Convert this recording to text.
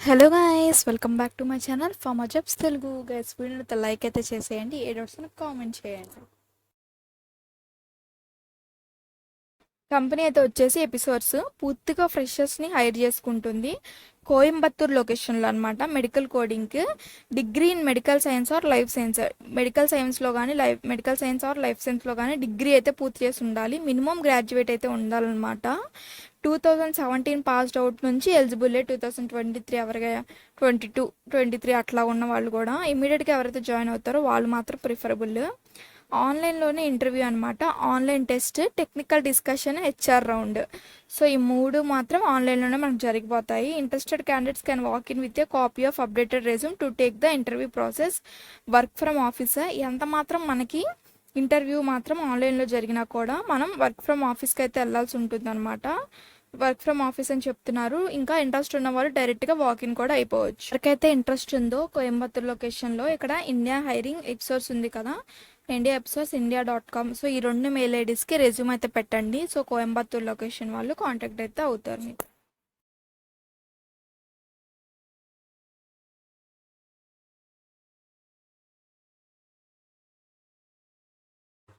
Hello guys, welcome back to my channel pharma jobs Telugu. Guys వీడియోని like అయితే చేసేయండి, ఏ doubts comment చేయండి. Company అయితే వచ్చేసి ఎపిసోర్స్ పూర్తిగా ఫ్రెషర్స్ని హైర్ చేసుకుంటుంది. కోయంబత్తూర్ లొకేషన్లో అనమాట. మెడికల్ కోడింగ్కి degree in medical science or life science, medical సైన్స్లో కానీ మెడికల్ సైన్స్ ఆర్ లైఫ్ సైన్స్లో కానీ డిగ్రీ అయితే పూర్తి చేసి ఉండాలి. మినిమం గ్రాడ్యుయేట్ అయితే ఉండాలన్నమాట. 2017 పాస్డ్ అవుట్ నుంచి ఎలిజిబుల్. 2023 ఎవరిగా 22-23 అట్లా ఉన్న వాళ్ళు కూడా ఇమీడియట్గా ఎవరైతే జాయిన్ అవుతారో వాళ్ళు మాత్రం ప్రిఫరబుల్. ఆన్లైన్లోనే ఇంటర్వ్యూ అనమాట. Online test, technical discussion, HR round. So ఈ మూడు మాత్రం ఆన్లైన్లోనే మనకు జరిగిపోతాయి. Interested candidates can walk in with a copy of updated resume to take the interview process. Work from office. ఎంత మాత్రం మనకి ఇంటర్వ్యూ మాత్రం ఆన్లైన్లో జరిగినా కూడా మనం వర్క్ ఫ్రమ్ ఆఫీస్కి అయితే వెళ్ళాల్సి ఉంటుంది అనమాట. వర్క్ ఫ్రమ్ ఆఫీస్ అని చెప్తున్నారు. ఇంకా ఇంట్రెస్ట్ ఉన్న వాళ్ళు డైరెక్ట్గా వాకిన్ కూడా అయిపోవచ్చు. ఎవరికైతే ఇంట్రెస్ట్ ఉందో కోయంబత్తూర్ లొకేషన్లో ఇక్కడ ఇండియా హైరింగ్ ఎపిసోర్స్ ఉంది కదా, ఇండియా ఎపిసోర్స్ india.com. సో ఈ రెండు మెయిల్ ఐడీస్కి రెజ్యూమ్ అయితే పెట్టండి. సో కోయంబత్తూర్ లొకేషన్ వాళ్ళు కాంటాక్ట్ అయితే అవుతారు మీకు.